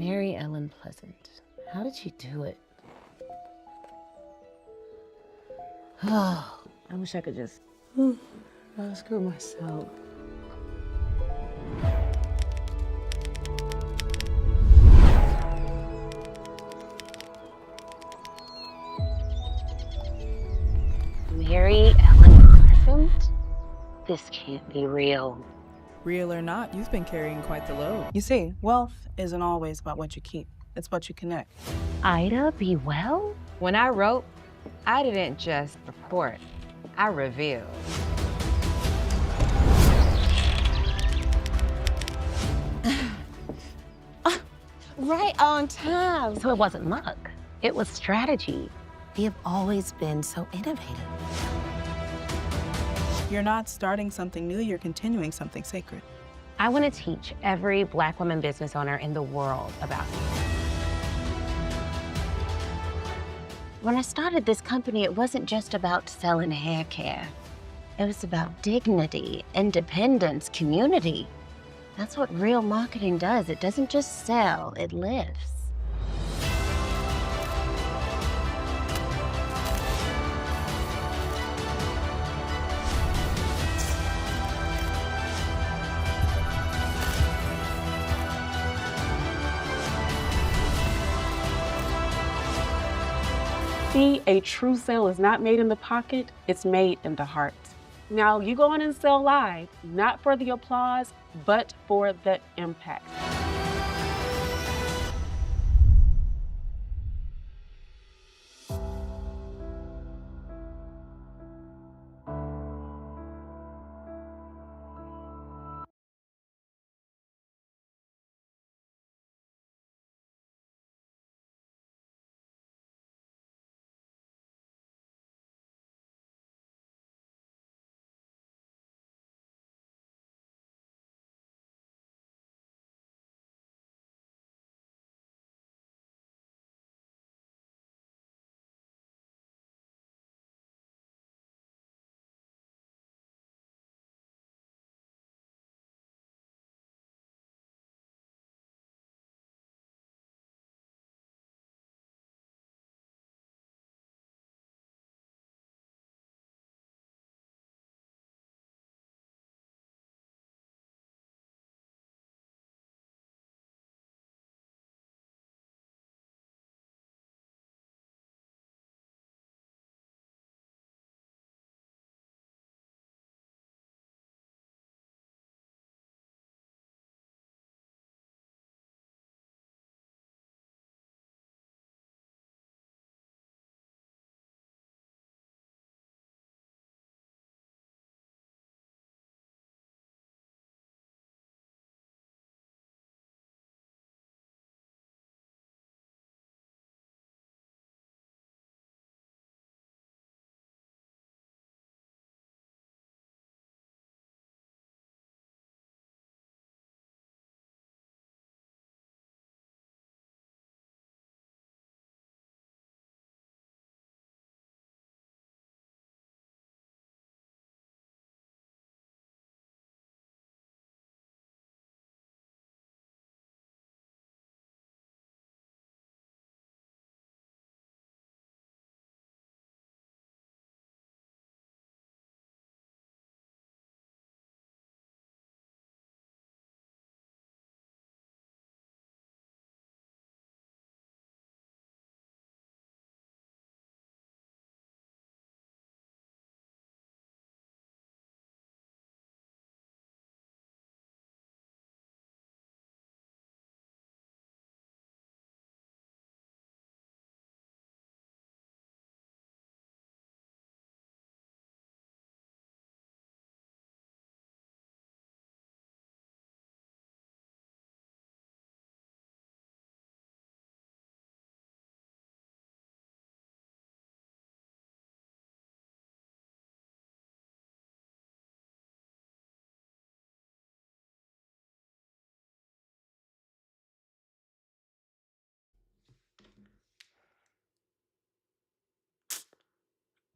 Mary Ellen Pleasant. How did she do it? Oh, I wish I could just screw myself. Mary Ellen Pleasant? This can't be real. Real or not, you've been carrying quite the load. You see, wealth isn't always about what you keep. It's what you connect. Ida B. Well? When I wrote, I didn't just report, I revealed. Right on time. So it wasn't luck. It was strategy. We have always been so innovative. You're not starting something new, you're continuing something sacred. I want to teach every Black woman business owner in the world about you. When I started this company, it wasn't just about selling hair care. It was about dignity, independence, community. That's what real marketing does. It doesn't just sell, it lives. See, a true sale is not made in the pocket, it's made in the heart. Now, you go on and sell live, not for the applause, but for the impact.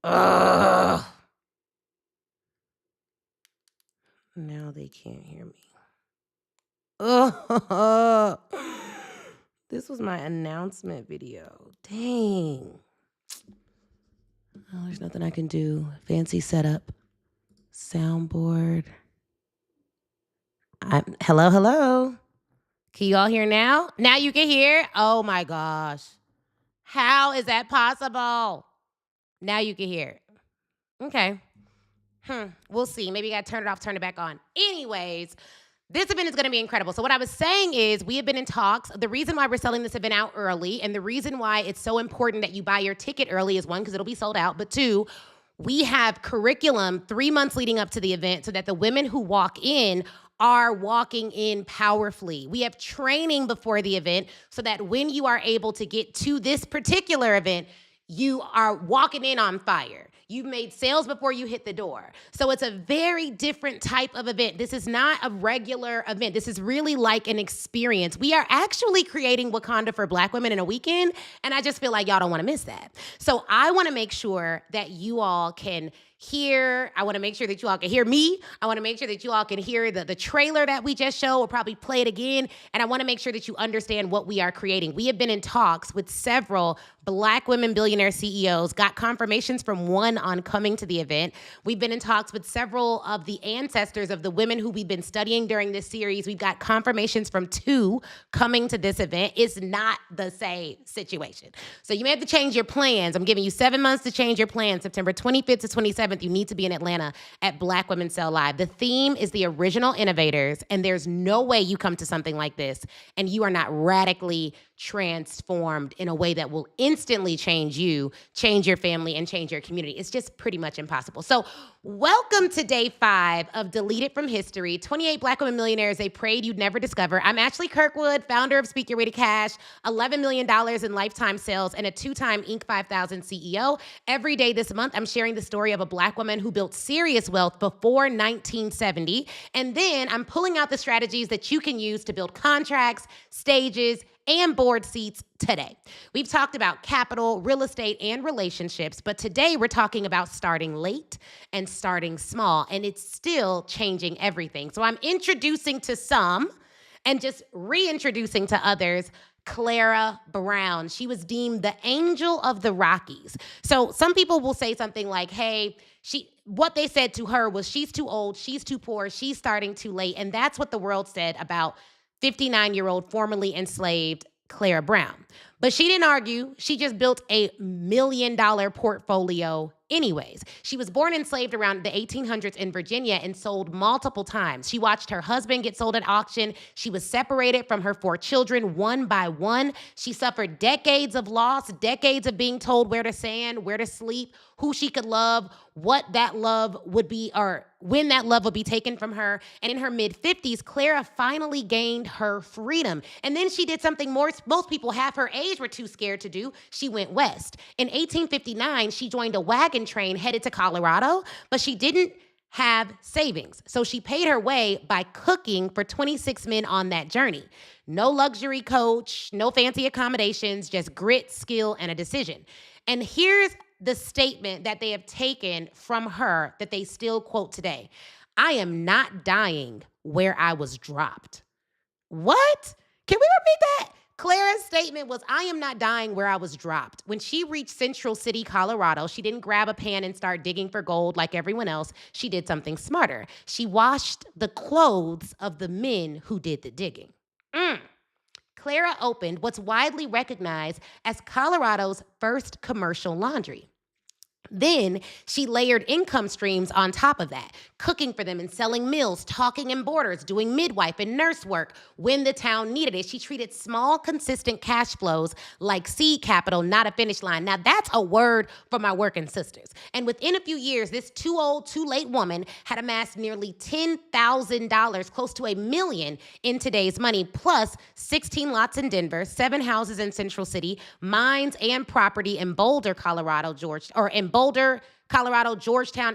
Ugh. Now they can't hear me. Ugh. This was my announcement video. Dang. Oh, there's nothing I can do. Fancy setup. Soundboard. Hello. Can you all hear now? Now you can hear? Oh my gosh. How is that possible? Now you can hear it. Okay. We'll see. Maybe you got to turn it off, turn it back on. Anyways, this event is going to be incredible. So what I was saying is we have been in talks. The reason why we're selling this event out early and the reason why it's so important that you buy your ticket early is one, because it'll be sold out, but two, we have curriculum 3 months leading up to the event so that the women who walk in are walking in powerfully. We have training before the event so that when you are able to get to this particular event, you are walking in on fire. You've made sales before you hit the door. So it's a very different type of event. This is not a regular event. This is really like an experience. We are actually creating Wakanda for Black women in a weekend, and I just feel like y'all don't want to miss that. So I want to make sure that you all can hear. I want to make sure that you all can hear me. I want to make sure that you all can hear the trailer that we just showed. We'll probably play it again. And I want to make sure that you understand what we are creating. We have been in talks with several Black women billionaire CEOs, got confirmations from one on coming to the event. We've been in talks with several of the ancestors of the women who we've been studying during this series. We've got confirmations from 2 coming to this event. It's not the same situation. So you may have to change your plans. I'm giving you 7 months to change your plans. September 25th to 27th, you need to be in Atlanta at Black Women Sell Live. The theme is the original innovators, and there's no way you come to something like this and you are not radically transformed in a way that will instantly change you, change your family, and change your community. It's just pretty much impossible. So welcome to day 5 of Deleted from History, 28 Black women millionaires they prayed you'd never discover. I'm Ashley Kirkwood, founder of Speak Your Way to Cash, $11 million in lifetime sales, and a 2-time Inc. 5000 CEO. Every day this month, I'm sharing the story of a Black woman who built serious wealth before 1970. And then I'm pulling out the strategies that you can use to build contracts, stages, and board seats today. We've talked about capital, real estate, and relationships, but today we're talking about starting late and starting small, and it's still changing everything. So I'm introducing to some and just reintroducing to others Clara Brown. She was deemed the angel of the Rockies. So some people will say something like, hey, what they said to her was she's too old, she's too poor, she's starting too late, and that's what the world said about 59-year-old formerly enslaved Clara Brown. But she didn't argue. She just built a $1 million portfolio anyways. She was born enslaved around the 1800s in Virginia and sold multiple times. She watched her husband get sold at auction. She was separated from her 4 children one by one. She suffered decades of loss, decades of being told where to stand, where to sleep, who she could love, what that love would be, or when that love would be taken from her. And in her mid-50s, Clara finally gained her freedom. And then she did something most people half her age were too scared to do. She went west. In 1859, she joined a wagon train headed to Colorado, but she didn't have savings. So she paid her way by cooking for 26 men on that journey. No luxury coach, no fancy accommodations, just grit, skill, and a decision. And here's the statement that they have taken from her that they still quote today. I am not dying where I was dropped. What? Can we repeat that? Clara's statement was, I am not dying where I was dropped. When she reached Central City, Colorado, she didn't grab a pan and start digging for gold like everyone else. She did something smarter. She washed the clothes of the men who did the digging. Clara opened what's widely recognized as Colorado's first commercial laundry. Then she layered income streams on top of that, cooking for them and selling meals, talking in borders, doing midwife and nurse work when the town needed it. She treated small, consistent cash flows like seed capital, not a finish line. Now that's a word for my working sisters. And within a few years, this too old, too late woman had amassed nearly $10,000, close to $1 million in today's money, plus 16 lots in Denver, 7 houses in Central City, mines and property in Boulder, Colorado, Georgetown,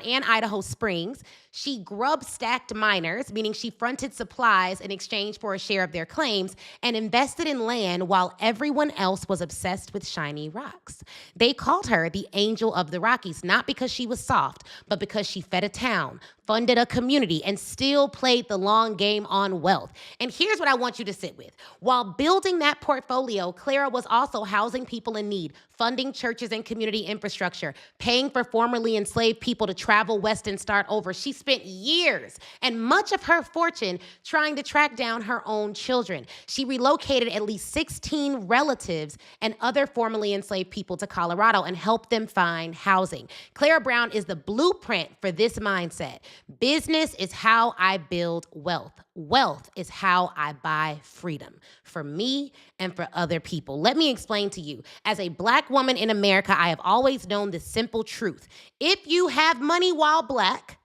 and Idaho Springs. She grub-stacked miners, meaning she fronted supplies in exchange for a share of their claims, and invested in land while everyone else was obsessed with shiny rocks. They called her the Angel of the Rockies, not because she was soft, but because she fed a town, funded a community, and still played the long game on wealth. And here's what I want you to sit with. While building that portfolio, Clara was also housing people in need, funding churches and community infrastructure, paying for formerly enslaved people to travel west and start over. She spent years and much of her fortune trying to track down her own children. She relocated at least 16 relatives and other formerly enslaved people to Colorado and helped them find housing. Clara Brown is the blueprint for this mindset. Business is how I build wealth. Wealth is how I buy freedom for me and for other people. Let me explain to you. As a Black woman in America, I have always known the simple truth. If you have money while Black,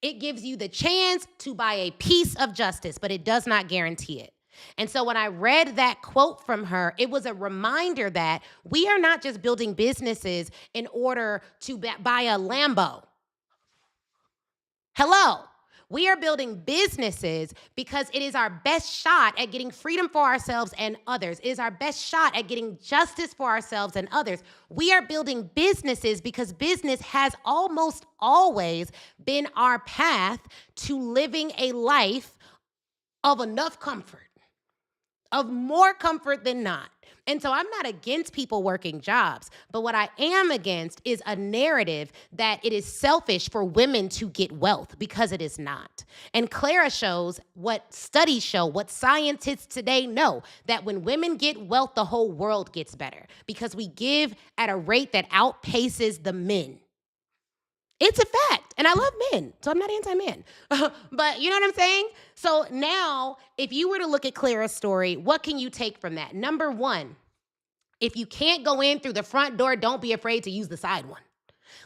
it gives you the chance to buy a piece of justice, but it does not guarantee it. And so when I read that quote from her, it was a reminder that we are not just building businesses in order to buy a Lambo. Hello. We are building businesses because it is our best shot at getting freedom for ourselves and others. It is our best shot at getting justice for ourselves and others. We are building businesses because business has almost always been our path to living a life of enough comfort, of more comfort than not. And so I'm not against people working jobs, but what I am against is a narrative that it is selfish for women to get wealth, because it is not. And Clara shows what studies show, what scientists today know, that when women get wealth, the whole world gets better because we give at a rate that outpaces the men. It's a fact. And I love men, so I'm not anti-men. But you know what I'm saying? So now, if you were to look at Clara's story, what can you take from that? Number one, if you can't go in through the front door, don't be afraid to use the side one.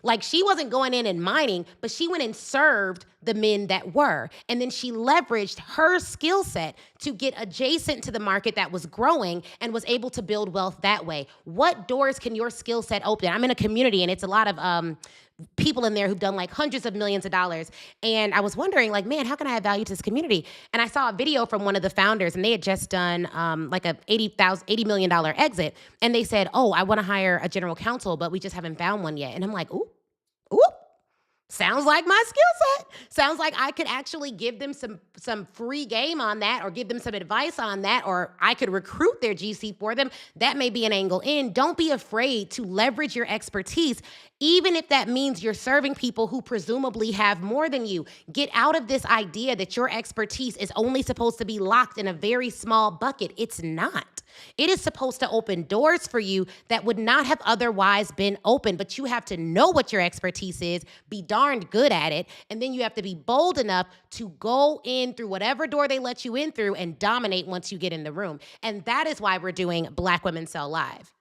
Like, she wasn't going in and mining, but she went and served the men that were. And then she leveraged her skill set to get adjacent to the market that was growing and was able to build wealth that way. What doors can your skill set open? I'm in a community, and it's a lot of people in there who've done like hundreds of millions of dollars. And I was wondering, like, man, how can I add value to this community? And I saw a video from one of the founders, and they had just done like a $80 million exit. And they said, oh, I want to hire a general counsel, but we just haven't found one yet. And I'm like, ooh, sounds like my skill set. Sounds like I could actually give them some free game on that, or give them some advice on that, or I could recruit their GC for them. That may be an angle in. Don't be afraid to leverage your expertise, even if that means you're serving people who presumably have more than you. Get out of this idea that your expertise is only supposed to be locked in a very small bucket. It's not. It is supposed to open doors for you that would not have otherwise been open, but you have to know what your expertise is, be darned good at it, and then you have to be bold enough to go in through whatever door they let you in through and dominate once you get in the room. And that is why we're doing Black Women Sell Live.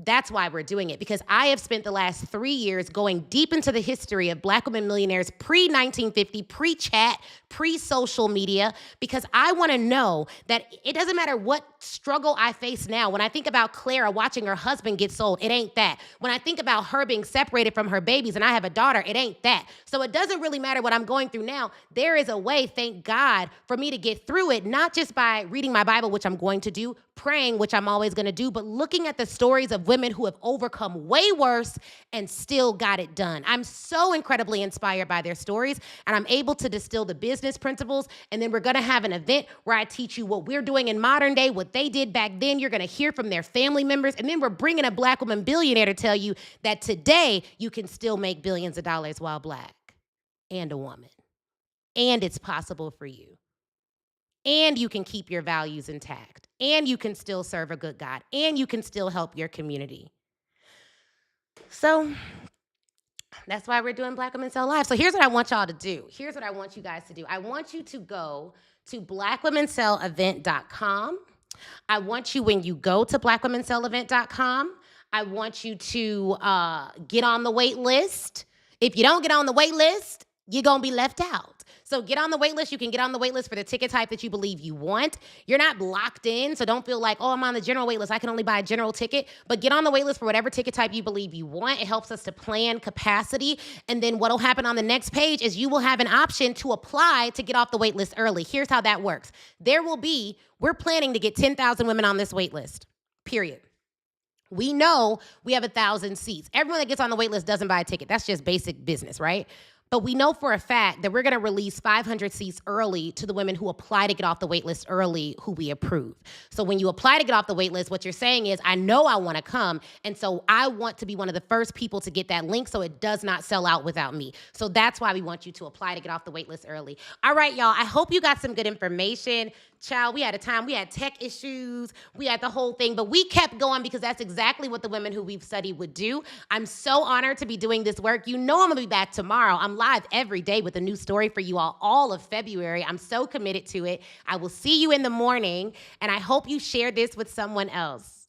That's why we're doing it, because I have spent the last 3 years going deep into the history of Black women millionaires pre-1950, pre-chat, pre-social media, because I want to know that it doesn't matter what struggle I face now. When I think about Clara watching her husband get sold, it ain't that. When I think about her being separated from her babies, and I have a daughter, it ain't that. So it doesn't really matter what I'm going through now. There is a way, thank God, for me to get through it, not just by reading my Bible, which I'm going to do, praying, which I'm always going to do, but looking at the stories of women who have overcome way worse and still got it done. I'm so incredibly inspired by their stories, and I'm able to distill the business principles. And then we're going to have an event where I teach you what we're doing in modern day, what they did back then. You're going to hear from their family members. And then we're bringing a Black woman billionaire to tell you that today you can still make billions of dollars while Black and a woman. And it's possible for you. And you can keep your values intact. And you can still serve a good God. And you can still help your community. So that's why we're doing Black Women Sell Live. So here's what I want y'all to do. Here's what I want you guys to do. I want you to go to blackwomensellavent.com. I want you, when you go to blackwomensellavent.com, I want you to get on the wait list. If you don't get on the wait list, you're going to be left out. So get on the wait list. You can get on the wait list for the ticket type that you believe you want. You're not locked in, so don't feel like, oh, I'm on the general wait list. I can only buy a general ticket. But get on the wait list for whatever ticket type you believe you want. It helps us to plan capacity. And then what'll happen on the next page is you will have an option to apply to get off the wait list early. Here's how that works. We're planning to get 10,000 women on this wait list, period. We know we have 1,000 seats. Everyone that gets on the wait list doesn't buy a ticket. That's just basic business, right? But we know for a fact that we're going to release 500 seats early to the women who apply to get off the wait list early, who we approve. So when you apply to get off the wait list, what you're saying is, I know I want to come, and so I want to be one of the first people to get that link so it does not sell out without me. So that's why we want you to apply to get off the wait list early. All right, y'all, I hope you got some good information. Child, we had tech issues, we had the whole thing, but we kept going because that's exactly what the women who we've studied would do. I'm so honored to be doing this work. You know I'm gonna be back tomorrow. I'm live every day with a new story for you all of February. I'm so committed to it. I will see you in the morning, and I hope you share this with someone else.